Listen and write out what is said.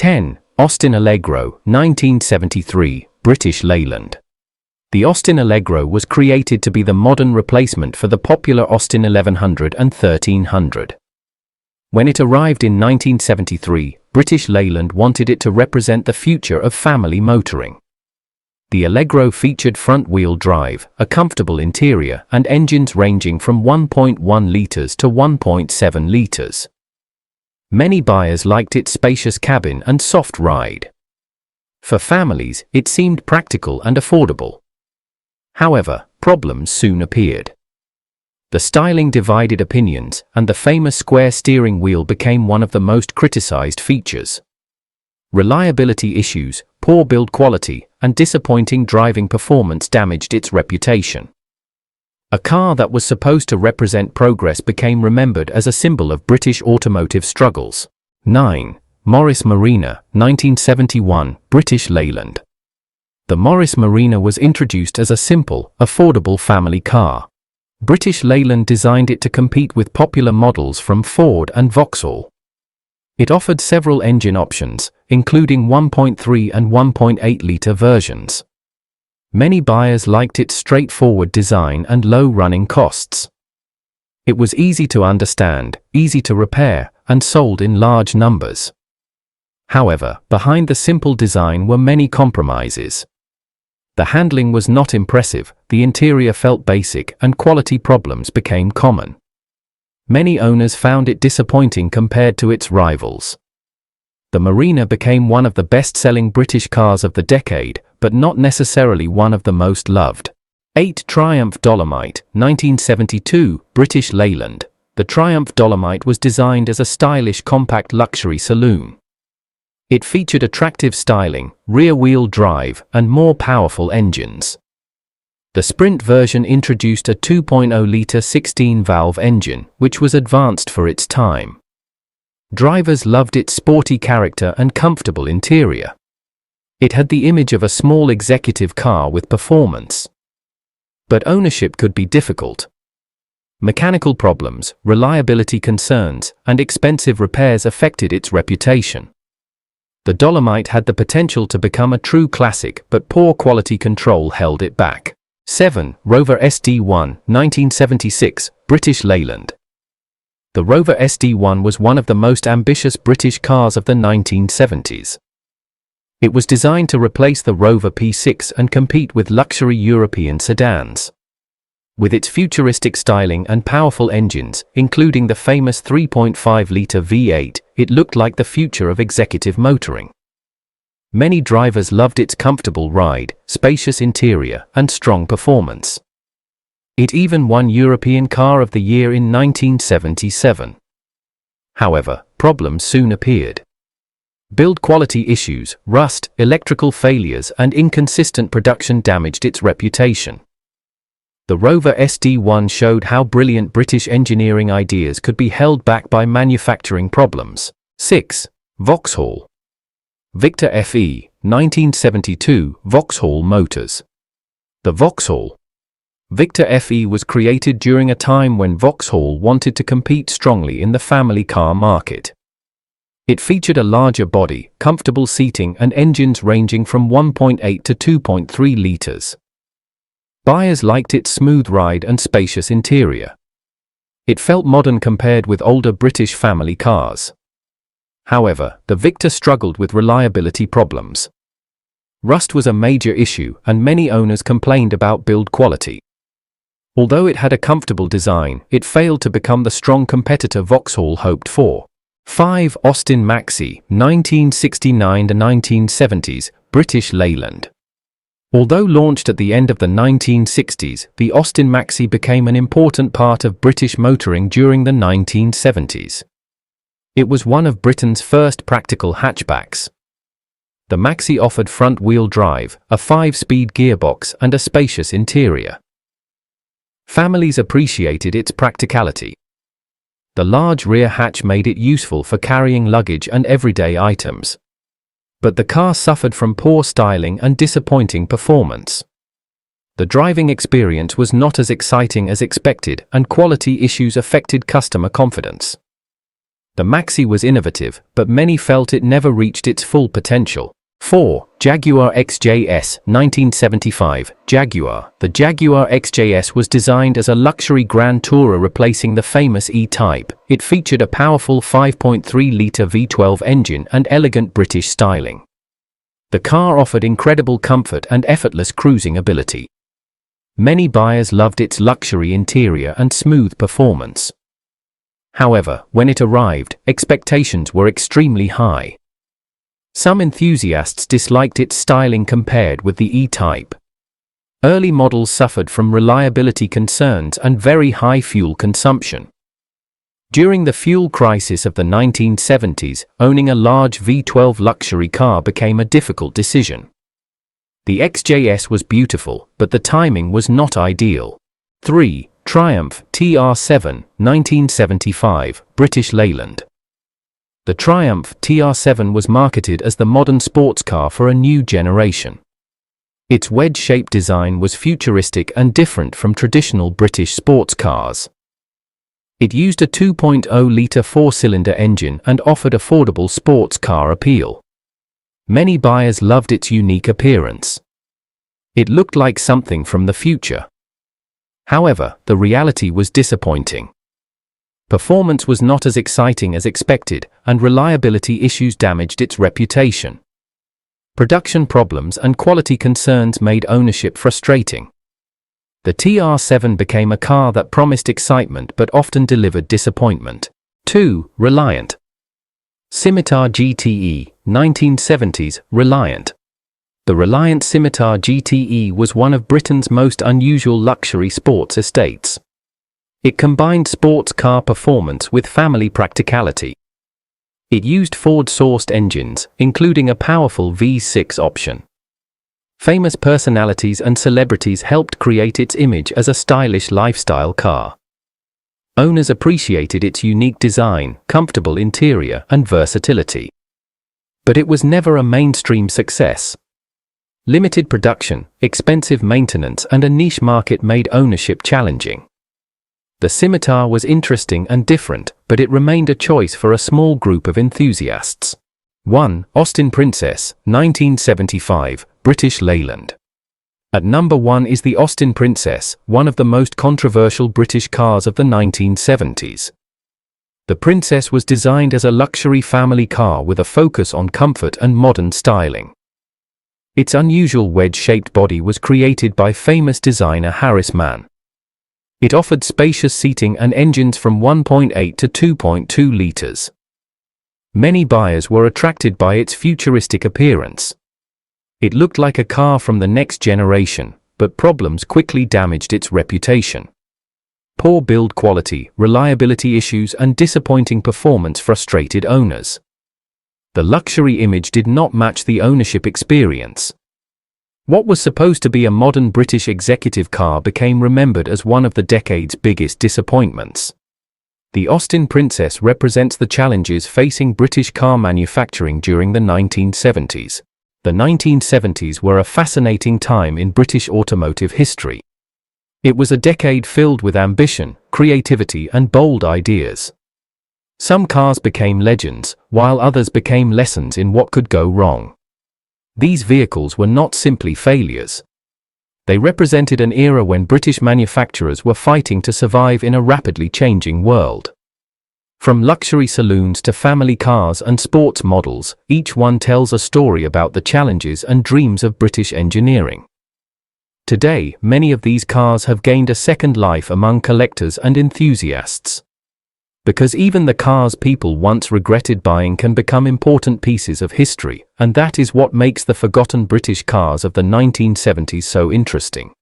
10. Austin Allegro, 1973, British Leyland. The Austin Allegro was created to be the modern replacement for the popular Austin 1100 and 1300. When it arrived in 1973, British Leyland wanted it to represent the future of family motoring. The Allegro featured front-wheel drive, a comfortable interior, and engines ranging from 1.1 litres to 1.7 litres. Many buyers liked its spacious cabin and soft ride. For families, it seemed practical and affordable. However, problems soon appeared. The styling divided opinions, and the famous square steering wheel became one of the most criticized features. Reliability issues, poor build quality, and disappointing driving performance damaged its reputation. A car that was supposed to represent progress became remembered as a symbol of British automotive struggles. 9. Morris Marina, 1971, British Leyland. The Morris Marina was introduced as a simple, affordable family car. British Leyland designed it to compete with popular models from Ford and Vauxhall. It offered several engine options, including 1.3 and 1.8-litre versions. Many buyers liked its straightforward design and low running costs. It was easy to understand, easy to repair, and sold in large numbers. However, behind the simple design were many compromises. The handling was not impressive, the interior felt basic, and quality problems became common. Many owners found it disappointing compared to its rivals. The Marina became one of the best-selling British cars of the decade, but not necessarily one of the most loved. 8. Triumph Dolomite, 1972, British Leyland. The Triumph Dolomite was designed as a stylish compact luxury saloon. It featured attractive styling, rear-wheel drive, and more powerful engines. The Sprint version introduced a 2.0-litre 16-valve engine, which was advanced for its time. Drivers loved its sporty character and comfortable interior. It had the image of a small executive car with performance. But ownership could be difficult. Mechanical problems, reliability concerns, and expensive repairs affected its reputation. The Dolomite had the potential to become a true classic, but poor quality control held it back. 7. Rover SD1, 1976, British Leyland. The Rover SD1 was one of the most ambitious British cars of the 1970s. It was designed to replace the Rover P6 and compete with luxury European sedans. With its futuristic styling and powerful engines, including the famous 3.5-litre V8, it looked like the future of executive motoring. Many drivers loved its comfortable ride, spacious interior, and strong performance. It even won European Car of the Year in 1977. However, problems soon appeared. Build quality issues, rust, electrical failures, and inconsistent production damaged its reputation. The Rover SD1 showed how brilliant British engineering ideas could be held back by manufacturing problems. 6. Vauxhall Victor FE, 1972, Vauxhall Motors. The Vauxhall Victor FE was created during a time when Vauxhall wanted to compete strongly in the family car market. It featured a larger body, comfortable seating, and engines ranging from 1.8 to 2.3 litres. Buyers liked its smooth ride and spacious interior. It felt modern compared with older British family cars. However, the Victor struggled with reliability problems. Rust was a major issue, and many owners complained about build quality. Although it had a comfortable design, it failed to become the strong competitor Vauxhall hoped for. 5. Austin Maxi, 1969 to 1970s, British Leyland. Although launched at the end of the 1960s, the Austin Maxi became an important part of British motoring during the 1970s. It was one of Britain's first practical hatchbacks. The Maxi offered front-wheel drive, a 5-speed gearbox, and a spacious interior. Families appreciated its practicality. The large rear hatch made it useful for carrying luggage and everyday items. But the car suffered from poor styling and disappointing performance. The driving experience was not as exciting as expected, and quality issues affected customer confidence. The Maxi was innovative, but many felt it never reached its full potential. 4. Jaguar XJ-S, 1975. Jaguar. The Jaguar XJ-S was designed as a luxury grand tourer replacing the famous E-Type. It featured a powerful 5.3-litre V12 engine and elegant British styling. The car offered incredible comfort and effortless cruising ability. Many buyers loved its luxury interior and smooth performance. However, when it arrived, expectations were extremely high. Some enthusiasts disliked its styling compared with the E-Type. Early models suffered from reliability concerns and very high fuel consumption. During the fuel crisis of the 1970s, owning a large V12 luxury car became a difficult decision. The XJ-S was beautiful, but the timing was not ideal. 3. Triumph TR7, 1975, British Leyland. The Triumph TR7 was marketed as the modern sports car for a new generation. Its wedge-shaped design was futuristic and different from traditional British sports cars. It used a 2.0-litre four-cylinder engine and offered affordable sports car appeal. Many buyers loved its unique appearance. It looked like something from the future. However, the reality was disappointing. Performance was not as exciting as expected, and reliability issues damaged its reputation. Production problems and quality concerns made ownership frustrating. The TR7 became a car that promised excitement but often delivered disappointment. 2. Reliant Scimitar GTE, 1970s, Reliant. The Reliant Scimitar GTE was one of Britain's most unusual luxury sports estates. It combined sports car performance with family practicality. It used Ford-sourced engines, including a powerful V6 option. Famous personalities and celebrities helped create its image as a stylish lifestyle car. Owners appreciated its unique design, comfortable interior, and versatility. But it was never a mainstream success. Limited production, expensive maintenance, and a niche market made ownership challenging. The Scimitar was interesting and different, but it remained a choice for a small group of enthusiasts. 1. Austin Princess, 1975, British Leyland. At number 1 is the Austin Princess, one of the most controversial British cars of the 1970s. The Princess was designed as a luxury family car with a focus on comfort and modern styling. Its unusual wedge-shaped body was created by famous designer Harris Mann. It offered spacious seating and engines from 1.8 to 2.2 litres. Many buyers were attracted by its futuristic appearance. It looked like a car from the next generation, but problems quickly damaged its reputation. Poor build quality, reliability issues, and disappointing performance frustrated owners. The luxury image did not match the ownership experience. What was supposed to be a modern British executive car became remembered as one of the decade's biggest disappointments. The Austin Princess represents the challenges facing British car manufacturing during the 1970s. The 1970s were a fascinating time in British automotive history. It was a decade filled with ambition, creativity, and bold ideas. Some cars became legends, while others became lessons in what could go wrong. These vehicles were not simply failures. They represented an era when British manufacturers were fighting to survive in a rapidly changing world. From luxury saloons to family cars and sports models, each one tells a story about the challenges and dreams of British engineering. Today, many of these cars have gained a second life among collectors and enthusiasts. Because even the cars people once regretted buying can become important pieces of history, and that is what makes the forgotten British cars of the 1970s so interesting.